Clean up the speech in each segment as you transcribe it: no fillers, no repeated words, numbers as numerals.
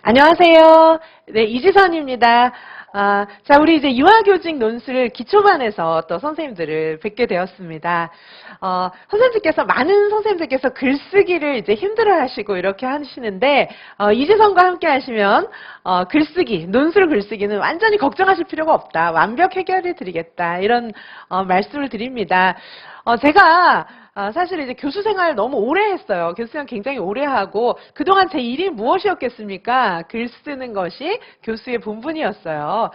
안녕하세요. 네, 이지선입니다. 자, 우리 이제 유아교직 논술 기초반에서 또 선생님들을 뵙게 되었습니다. 많은 선생님들께서 글쓰기를 이제 힘들어 하시고 이렇게 하시는데, 이지선과 함께 하시면, 논술 글쓰기는 완전히 걱정하실 필요가 없다. 완벽 해결해 드리겠다. 이런, 말씀을 드립니다. 제가 사실 이제 교수 생활 너무 오래 했어요. 교수 생활 굉장히 오래 하고 그동안 제 일이 무엇이었겠습니까? 글 쓰는 것이 교수의 본분이었어요.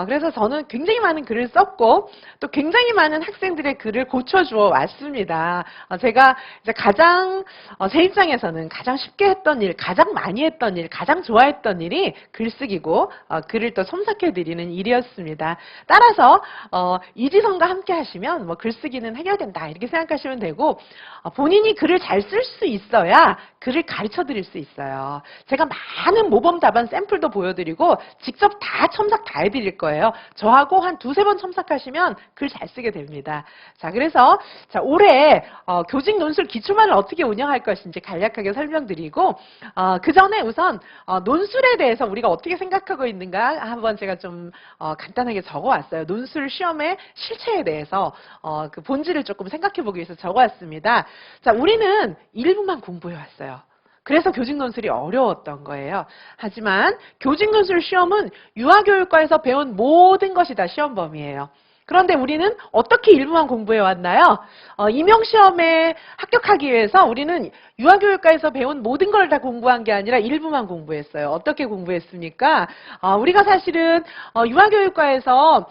그래서 저는 굉장히 많은 글을 썼고 또 굉장히 많은 학생들의 글을 고쳐주어 왔습니다. 제가 이제 제 입장에서는 가장 쉽게 했던 일, 가장 많이 했던 일, 가장 좋아했던 일이 글쓰기고 글을 또 첨삭해드리는 일이었습니다. 따라서 이지선과 함께 하시면 뭐 글쓰기는 해결된다 이렇게 생각하시면 되고 본인이 글을 잘 쓸 수 있어야 글을 가르쳐 드릴 수 있어요. 제가 많은 모범 답안 샘플도 보여드리고 직접 다 첨삭 다 해드릴 거예요. 저하고 한 두세 번 첨삭하시면 글 잘 쓰게 됩니다. 자, 그래서 올해 교직 논술 기초반을 어떻게 운영할 것인지 간략하게 설명드리고 그 전에 우선 논술에 대해서 우리가 어떻게 생각하고 있는가 한번 제가 좀 간단하게 적어왔어요. 논술 시험의 실체에 대해서 그 본질을 조금 생각해보기 위해서 적어왔습니다. 자, 우리는 일부만 공부해왔어요. 그래서 교직 논술이 어려웠던 거예요. 하지만 교직 논술 시험은 유아교육과에서 배운 모든 것이 다 시험 범위예요. 그런데 우리는 어떻게 일부만 공부해 왔나요? 임용시험에 합격하기 위해서 우리는 유아교육과에서 배운 모든 걸 다 공부한 게 아니라 일부만 공부했어요. 어떻게 공부했습니까? 우리가 사실은 유아교육과에서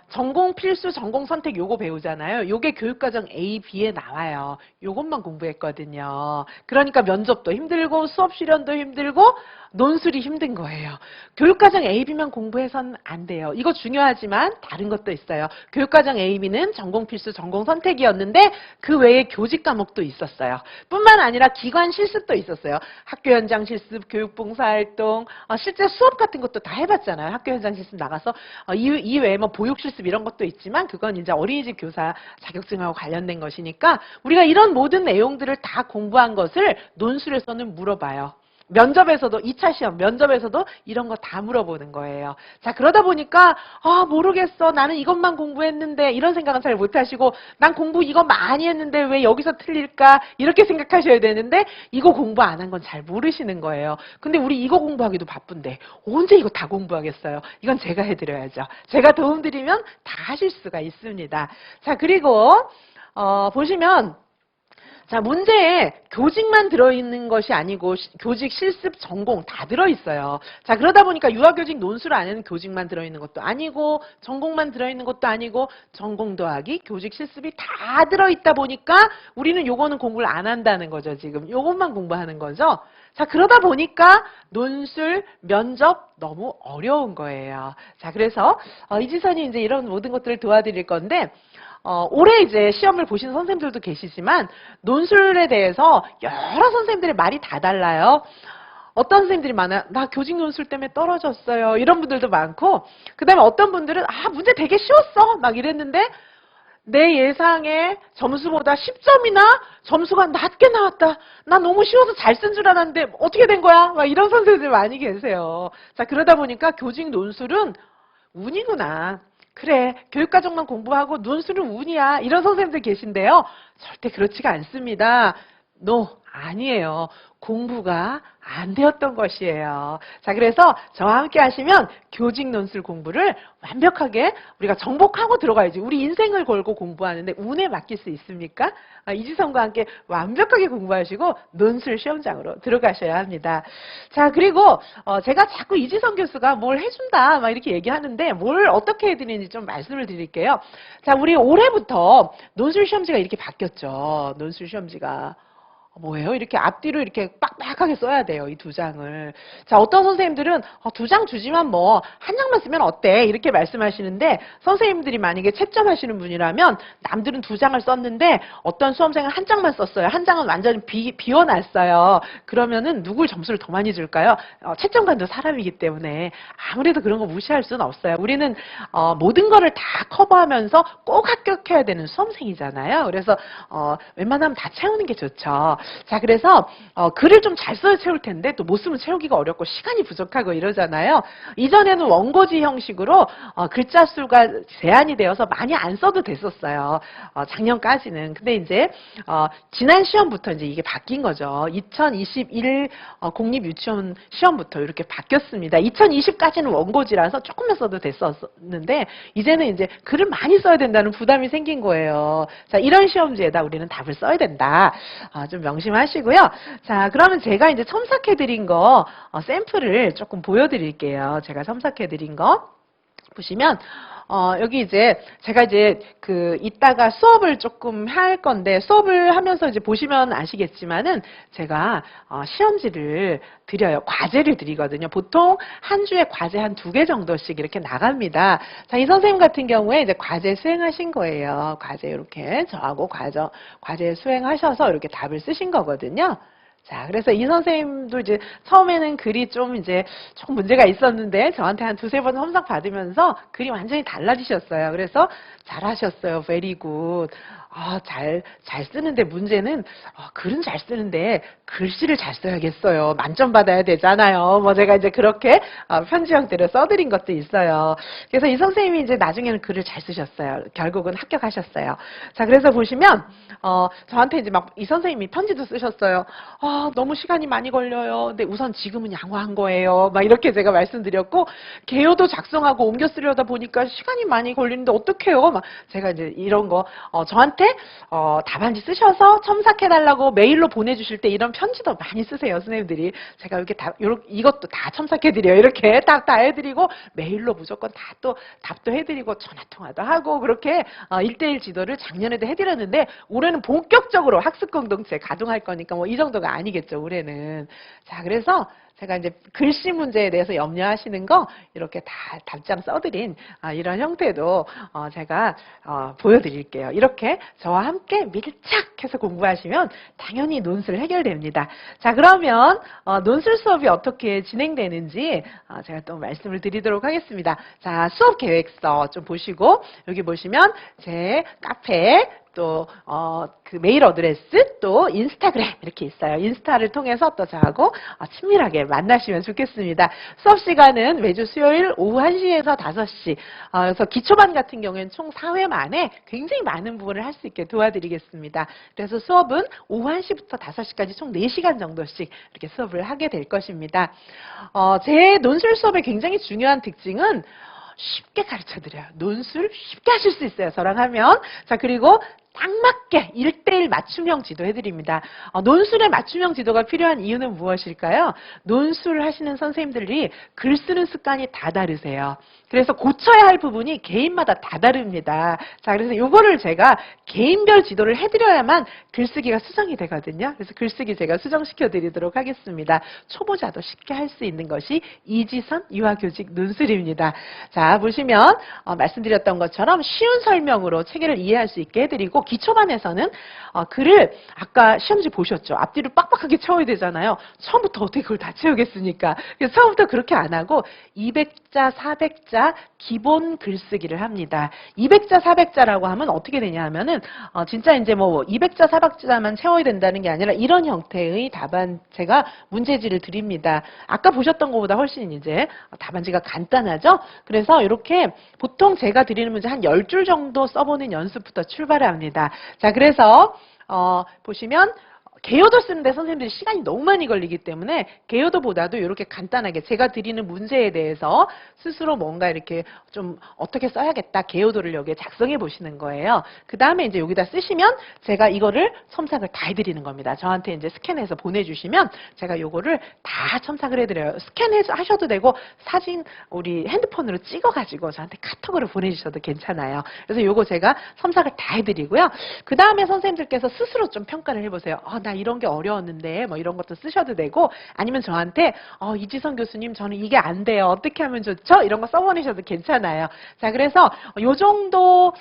전공 필수, 전공 선택 요거 배우잖아요. 요게 교육과정 A, B에 나와요. 요것만 공부했거든요. 그러니까 면접도 힘들고 수업 실현도 힘들고 논술이 힘든 거예요. 교육과정 A, B만 공부해서는 안 돼요. 이거 중요하지만 다른 것도 있어요. 교육과정 A, B는 전공 필수, 전공 선택이었는데 그 외에 교직 과목도 있었어요. 뿐만 아니라 기관 실습도 있었어요. 학교 현장 실습, 교육봉사활동, 실제 수업 같은 것도 다 해봤잖아요. 학교 현장 실습 나가서 이외에 뭐 보육 실습 이런 것도 있지만 그건 이제 어린이집 교사 자격증하고 관련된 것이니까 우리가 이런 모든 내용들을 다 공부한 것을 논술에서는 물어봐요. 면접에서도 2차 시험 면접에서도 이런 거 다 물어보는 거예요. 자, 그러다 보니까 모르겠어. 나는 이것만 공부했는데 이런 생각은 잘 못하시고 난 공부 이거 많이 했는데 왜 여기서 틀릴까? 이렇게 생각하셔야 되는데 이거 공부 안 한 건 잘 모르시는 거예요. 근데 우리 이거 공부하기도 바쁜데 언제 이거 다 공부하겠어요? 이건 제가 해드려야죠. 제가 도움드리면 다 하실 수가 있습니다. 자, 그리고 보시면 자, 문제에 교직만 들어있는 것이 아니고 교직, 실습, 전공 다 들어있어요. 자, 그러다 보니까 유아교직 논술 안에는 교직만 들어있는 것도 아니고 전공만 들어있는 것도 아니고 전공 더하기 교직, 실습이 다 들어있다 보니까 우리는 요거는 공부를 안 한다는 거죠. 지금 요것만 공부하는 거죠. 자, 그러다 보니까 논술, 면접 너무 어려운 거예요. 자, 그래서 이지선이 이제 이런 모든 것들을 도와드릴 건데 올해 이제 시험을 보신 선생님들도 계시지만 논술에 대해서 여러 선생님들의 말이 다 달라요. 어떤 선생님들이 많아요. 나 교직 논술 때문에 떨어졌어요. 이런 분들도 많고 그 다음에 어떤 분들은 문제 되게 쉬웠어. 막 이랬는데 내 예상의 점수보다 10점이나 점수가 낮게 나왔다. 나 너무 쉬워서 잘 쓴 줄 알았는데 어떻게 된 거야? 막 이런 선생님들 많이 계세요. 자, 그러다 보니까 교직 논술은 운이구나. 그래, 교육과정만 공부하고 논술은 운이야. 이런 선생님들 계신데요. 절대 그렇지가 않습니다. 아니에요. 공부가 안 되었던 것이에요. 자, 그래서 저와 함께 하시면 교직 논술 공부를 완벽하게 우리가 정복하고 들어가야지. 우리 인생을 걸고 공부하는데 운에 맡길 수 있습니까? 이지선과 함께 완벽하게 공부하시고 논술 시험장으로 들어가셔야 합니다. 자, 그리고 제가 자꾸 이지선 교수가 뭘 해준다 막 이렇게 얘기하는데 뭘 어떻게 해드리는지 좀 말씀을 드릴게요. 자, 우리 올해부터 논술 시험지가 이렇게 바뀌었죠. 논술 시험지가. 뭐예요? 이렇게 앞뒤로 이렇게 빡빡하게 써야 돼요. 이 두 장을. 자, 어떤 선생님들은 두 장 주지만 뭐 한 장만 쓰면 어때? 이렇게 말씀하시는데 선생님들이 만약에 채점하시는 분이라면 남들은 두 장을 썼는데 어떤 수험생은 한 장만 썼어요. 한 장은 완전히 비워놨어요. 그러면은 누굴 점수를 더 많이 줄까요? 채점관도 사람이기 때문에 아무래도 그런 거 무시할 수는 없어요. 우리는 모든 거를 다 커버하면서 꼭 합격해야 되는 수험생이잖아요. 그래서 웬만하면 다 채우는 게 좋죠. 자, 그래서 글을 좀 잘 써야 채울 텐데 또 못 쓰면 채우기가 어렵고 시간이 부족하고 이러잖아요. 이전에는 원고지 형식으로 글자 수가 제한이 되어서 많이 안 써도 됐었어요. 작년까지는. 근데 이제 지난 시험부터 이제 이게 바뀐 거죠. 2021 공립유치원 시험부터 이렇게 바뀌었습니다. 2020까지는 원고지라서 조금만 써도 됐었는데 이제는 이제 글을 많이 써야 된다는 부담이 생긴 거예요. 자, 이런 시험지에다 우리는 답을 써야 된다. 좀 명심하시고요. 자, 그러면 제가 이제 첨삭해드린 거 샘플을 조금 보여드릴게요. 제가 첨삭해드린 거 보시면 여기 이제 제가 이제 이따가 수업을 조금 할 건데 수업을 하면서 이제 보시면 아시겠지만은 제가 시험지를 드려요. 과제를 드리거든요. 보통 한 주에 과제 한 2개 정도씩 이렇게 나갑니다. 자, 이 선생님 같은 경우에 이제 과제 수행하신 거예요. 과제 이렇게 저하고 과제 수행하셔서 이렇게 답을 쓰신 거거든요. 자, 그래서 이 선생님도 이제 처음에는 글이 좀 이제 조금 문제가 있었는데 저한테 한 2-3번 첨삭 받으면서 글이 완전히 달라지셨어요. 그래서 잘하셨어요. very good. 잘 쓰는데 문제는 글은 잘 쓰는데 글씨를 잘 써야겠어요. 만점 받아야 되잖아요. 뭐 제가 이제 그렇게 편지 형태로 써드린 것도 있어요. 그래서 이 선생님이 이제 나중에는 글을 잘 쓰셨어요. 결국은 합격하셨어요. 자, 그래서 보시면 저한테 이제 막 이 선생님이 편지도 쓰셨어요. 너무 시간이 많이 걸려요. 근데 우선 지금은 양호한 거예요. 막 이렇게 제가 말씀드렸고 개요도 작성하고 옮겨 쓰려다 보니까 시간이 많이 걸리는데 어떡해요? 막 제가 이제 이런 거 저한테 답안지 쓰셔서 첨삭해달라고 메일로 보내주실 때 이런 편지도 많이 쓰세요, 선생님들이. 제가 이렇게 이것도 다 첨삭해드려요. 이렇게 다 해드리고 메일로 무조건 다 또 답도 해드리고 전화통화도 하고 그렇게 1:1 지도를 작년에도 해드렸는데 올해는 본격적으로 학습 공동체 가동할 거니까 뭐 이 정도가 아니겠죠, 올해는. 자, 그래서 제가 이제 글씨 문제에 대해서 염려하시는 거 이렇게 다 답장 써드린 이런 형태도 제가 보여드릴게요. 이렇게 저와 함께 밀착해서 공부하시면 당연히 논술 해결됩니다. 자, 그러면 논술 수업이 어떻게 진행되는지 제가 또 말씀을 드리도록 하겠습니다. 자, 수업 계획서 좀 보시고 여기 보시면 제 카페 또 메일 어드레스 또 인스타그램 이렇게 있어요. 인스타를 통해서 또 저하고 친밀하게 만나시면 좋겠습니다. 수업 시간은 매주 수요일 오후 1시에서 5시. 그래서 기초반 같은 경우에는 총 4회 만에 굉장히 많은 부분을 할 수 있게 도와드리겠습니다. 그래서 수업은 오후 1시부터 5시까지 총 4시간 정도씩 이렇게 수업을 하게 될 것입니다. 제 논술 수업의 굉장히 중요한 특징은 쉽게 가르쳐드려요. 논술 쉽게 하실 수 있어요. 저랑 하면. 자, 그리고 딱 맞게 1:1 맞춤형 지도 해드립니다. 논술에 맞춤형 지도가 필요한 이유는 무엇일까요? 논술을 하시는 선생님들이 글 쓰는 습관이 다 다르세요. 그래서 고쳐야 할 부분이 개인마다 다 다릅니다. 자, 그래서 요거를 제가 개인별 지도를 해드려야만 글쓰기가 수정이 되거든요. 그래서 글쓰기 제가 수정시켜 드리도록 하겠습니다. 초보자도 쉽게 할 수 있는 것이 이지선 유아교직 논술입니다. 자, 보시면 말씀드렸던 것처럼 쉬운 설명으로 체계를 이해할 수 있게 해드리고 기초반에서는 글을 아까 시험지 보셨죠? 앞뒤로 빡빡하게 채워야 되잖아요. 처음부터 어떻게 그걸 다 채우겠습니까? 그래서 처음부터 그렇게 안 하고 200자, 400자 기본 글쓰기를 합니다. 200자, 400자라고 하면 어떻게 되냐 하면은 진짜 이제 뭐 200자, 400자만 채워야 된다는 게 아니라 이런 형태의 답안 제가 문제지를 드립니다. 아까 보셨던 것보다 훨씬 이제 답안지가 간단하죠? 그래서 이렇게 보통 제가 드리는 문제 한 10줄 정도 써보는 연습부터 출발을 합니다. 자, 그래서 보시면 개요도 쓰는데 선생님들이 시간이 너무 많이 걸리기 때문에 개요도보다도 이렇게 간단하게 제가 드리는 문제에 대해서 스스로 뭔가 이렇게 좀 어떻게 써야겠다 개요도를 여기에 작성해 보시는 거예요. 그 다음에 이제 여기다 쓰시면 제가 이거를 첨삭을 다 해드리는 겁니다. 저한테 이제 스캔해서 보내주시면 제가 요거를 다 첨삭을 해드려요. 스캔하셔도 되고 사진 우리 핸드폰으로 찍어가지고 저한테 카톡으로 보내주셔도 괜찮아요. 그래서 요거 제가 첨삭을 다 해드리고요. 그 다음에 선생님들께서 스스로 좀 평가를 해보세요. 나 이런 게 어려웠는데 뭐 이런 것도 쓰셔도 되고 아니면 저한테 이지선 교수님 저는 이게 안 돼요. 어떻게 하면 좋죠? 이런 거 써보내셔도 괜찮아요. 자, 그래서 요 정도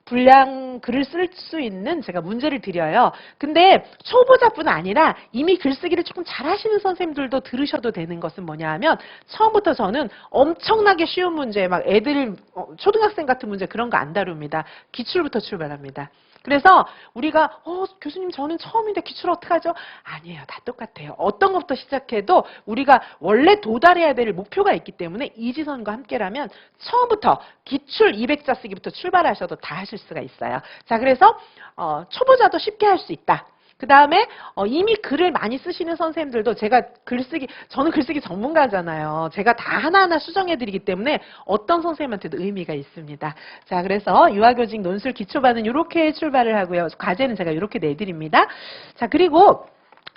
분량 글을 쓸 수 있는 제가 문제를 드려요. 근데 초보자뿐 아니라 이미 글쓰기를 조금 잘하시는 선생님들도 들으셔도 되는 것은 뭐냐 하면 처음부터 저는 엄청나게 쉬운 문제 막 애들 초등학생 같은 문제 그런 거 안 다룹니다. 기출부터 출발합니다. 그래서 우리가 교수님 저는 처음인데 기출 어떡하죠? 아니에요. 다 똑같아요. 어떤 것부터 시작해도 우리가 원래 도달해야 될 목표가 있기 때문에 이지선과 함께라면 처음부터 기출 200자 쓰기부터 출발하셔도 다 하실 수가 있어요. 자, 그래서 초보자도 쉽게 할 수 있다. 그 다음에 이미 글을 많이 쓰시는 선생님들도 제가 저는 글쓰기 전문가잖아요. 제가 다 하나하나 수정해드리기 때문에 어떤 선생님한테도 의미가 있습니다. 자, 그래서 유아교직 논술 기초반은 이렇게 출발을 하고요. 과제는 제가 이렇게 내드립니다. 자, 그리고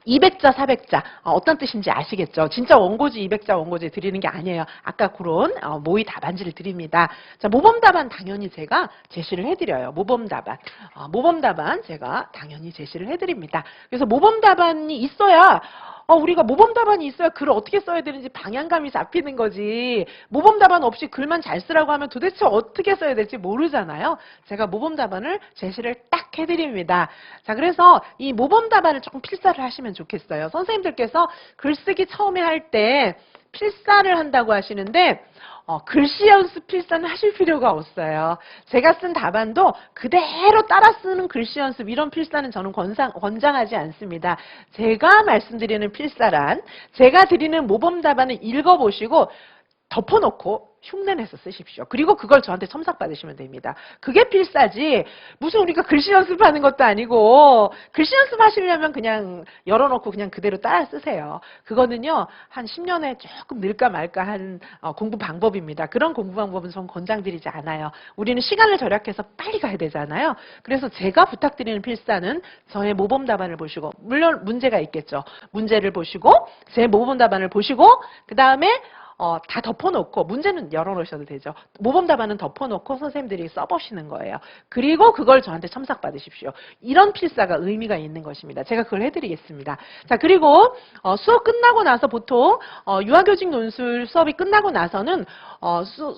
200자, 400자 어떤 뜻인지 아시겠죠? 진짜 원고지 200자 원고지 드리는 게 아니에요. 아까 그런 모의 답안지를 드립니다. 자, 모범 답안 당연히 제가 제시를 해드려요. 모범 답안 제가 당연히 제시를 해드립니다. 그래서 모범 답안이 있어야 우리가 모범 답안이 있어야 글을 어떻게 써야 되는지 방향감이 잡히는 거지. 모범 답안 없이 글만 잘 쓰라고 하면 도대체 어떻게 써야 될지 모르잖아요. 제가 모범 답안을 제시를 딱 해드립니다. 자, 그래서 이 모범 답안을 조금 필사를 하시면 좋겠어요. 선생님들께서 글쓰기 처음에 할 때 필사를 한다고 하시는데 글씨 연습 필사는 하실 필요가 없어요. 제가 쓴 답안도 그대로 따라 쓰는 글씨 연습 이런 필사는 저는 권장하지 않습니다. 제가 말씀드리는 필사란 제가 드리는 모범 답안을 읽어보시고 덮어놓고 흉내내서 쓰십시오. 그리고 그걸 저한테 첨삭받으시면 됩니다. 그게 필사지 무슨 우리가 글씨 연습하는 것도 아니고 글씨 연습하시려면 그냥 열어놓고 그냥 그대로 따라 쓰세요. 그거는요 한 10년에 조금 늘까 말까 한 공부 방법입니다. 그런 공부 방법은 전 권장드리지 않아요. 우리는 시간을 절약해서 빨리 가야 되잖아요. 그래서 제가 부탁드리는 필사는 저의 모범 답안을 보시고 물론 문제가 있겠죠. 문제를 보시고 제 모범 답안을 보시고 그 다음에 다 덮어놓고 문제는 열어놓으셔도 되죠. 모범 답안은 덮어놓고 선생님들이 써보시는 거예요. 그리고 그걸 저한테 첨삭받으십시오. 이런 필사가 의미가 있는 것입니다. 제가 그걸 해드리겠습니다. 자, 그리고 수업 끝나고 나서 보통 유아교직 논술 수업이 끝나고 나서는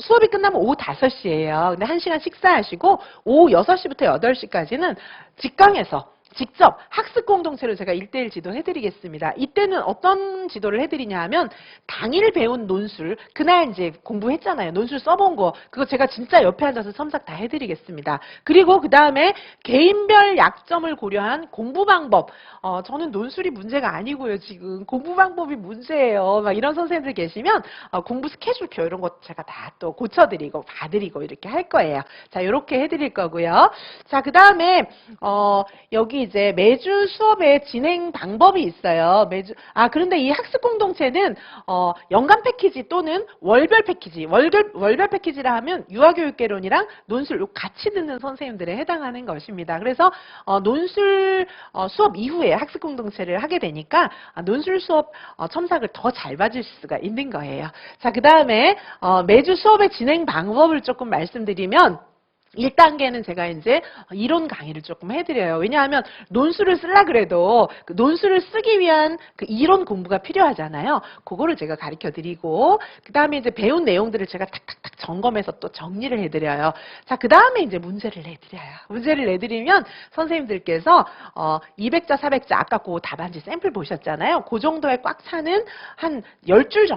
수업이 끝나면 오후 5시예요. 근데 1시간 식사하시고 오후 6시부터 8시까지는 직강에서 직접 학습 공동체로 제가 1:1 지도 해드리겠습니다. 이때는 어떤 지도를 해드리냐 하면 당일 배운 논술, 그날 이제 공부했잖아요. 논술 써본 거, 그거 제가 진짜 옆에 앉아서 첨삭 다 해드리겠습니다. 그리고 그 다음에 개인별 약점을 고려한 공부 방법, 저는 논술이 문제가 아니고요. 지금 공부 방법이 문제예요. 막 이런 선생님들 계시면 공부 스케줄표 이런 거 제가 다 또 고쳐드리고 봐드리고 이렇게 할 거예요. 자, 이렇게 해드릴 거고요. 자, 그 다음에 여기 이제 매주 수업의 진행 방법이 있어요. 그런데 이 학습 공동체는 연간 패키지 또는 월별 패키지, 월별 패키지라 하면 유아교육개론이랑 논술 같이 듣는 선생님들에 해당하는 것입니다. 그래서 논술 수업 이후에 학습 공동체를 하게 되니까 논술 수업 첨삭을 더 잘 받을 수가 있는 거예요. 자, 그 다음에 매주 수업의 진행 방법을 조금 말씀드리면 1단계는 제가 이제 이론 강의를 조금 해드려요. 왜냐하면 논술을 쓰려 그래도 그 논술을 쓰기 위한 그 이론 공부가 필요하잖아요. 그거를 제가 가르쳐 드리고 그 다음에 이제 배운 내용들을 제가 탁탁탁 점검해서 또 정리를 해드려요. 자, 그 다음에 이제 문제를 내드려요. 문제를 내드리면 선생님들께서 200자, 400자 아까 그 답안지 샘플 보셨잖아요. 그 정도에 꽉 차는 한 10줄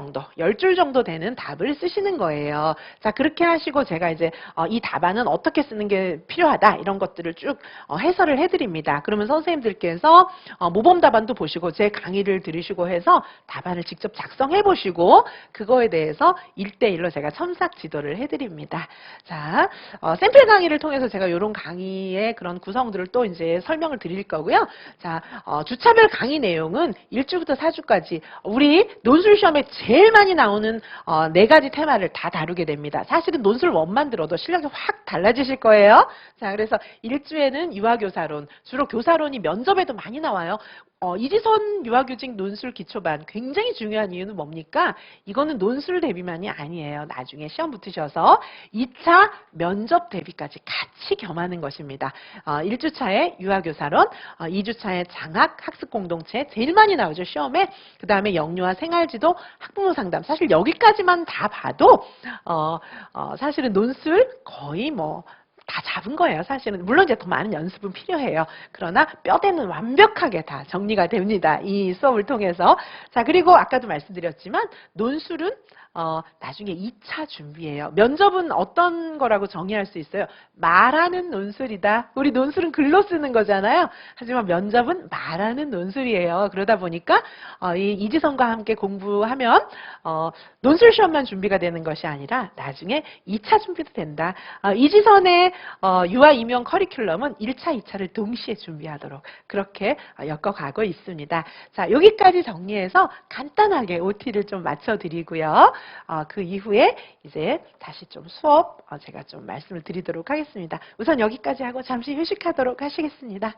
정도 되는 답을 쓰시는 거예요. 자, 그렇게 하시고 제가 이제 이 답안은 어떻게 쓰는 게 필요하다 이런 것들을 쭉 해설을 해드립니다. 그러면 선생님들께서 모범 답안도 보시고 제 강의를 들으시고 해서 답안을 직접 작성해 보시고 그거에 대해서 1:1로 제가 첨삭 지도를 해드립니다. 자, 샘플 강의를 통해서 제가 이런 강의의 그런 구성들을 또 이제 설명을 드릴 거고요. 자, 주차별 강의 내용은 1주부터 4주까지 우리 논술 시험에 제일 많이 나오는 4가지 테마를 다 다루게 됩니다. 사실은 논술 원만 들어도 실력이 확 달라지실 거예요. 자, 그래서 1주에는 유아교사론, 주로 교사론이 면접에도 많이 나와요. 이지선 유아교직 논술 기초반 굉장히 중요한 이유는 뭡니까? 이거는 논술 대비만이 아니에요. 나중에 시험 붙으셔서 2차 면접 대비까지 같이 겸하는 것입니다. 1주차에 유아교사론, 2주차에 장학, 학습공동체 제일 많이 나오죠. 시험에. 그 다음에 영유아 생활지도, 학부모 상담. 사실 여기까지만 다 봐도 사실은 논술 거의 뭐 다 잡은 거예요, 사실은. 물론 이제 더 많은 연습은 필요해요. 그러나 뼈대는 완벽하게 다 정리가 됩니다. 이 수업을 통해서. 자, 그리고 아까도 말씀드렸지만 논술은 나중에 2차 준비예요. 면접은 어떤 거라고 정의할 수 있어요? 말하는 논술이다. 우리 논술은 글로 쓰는 거잖아요. 하지만 면접은 말하는 논술이에요. 그러다 보니까 이 이지선과 함께 공부하면 논술 시험만 준비가 되는 것이 아니라 나중에 2차 준비도 된다. 이지선의 유아 임용 커리큘럼은 1차, 2차를 동시에 준비하도록 그렇게 엮어가고 있습니다. 자, 여기까지 정리해서 간단하게 OT를 좀 맞춰드리고요. 그 이후에 이제 다시 좀 수업 제가 좀 말씀을 드리도록 하겠습니다. 우선 여기까지 하고 잠시 휴식하도록 하시겠습니다.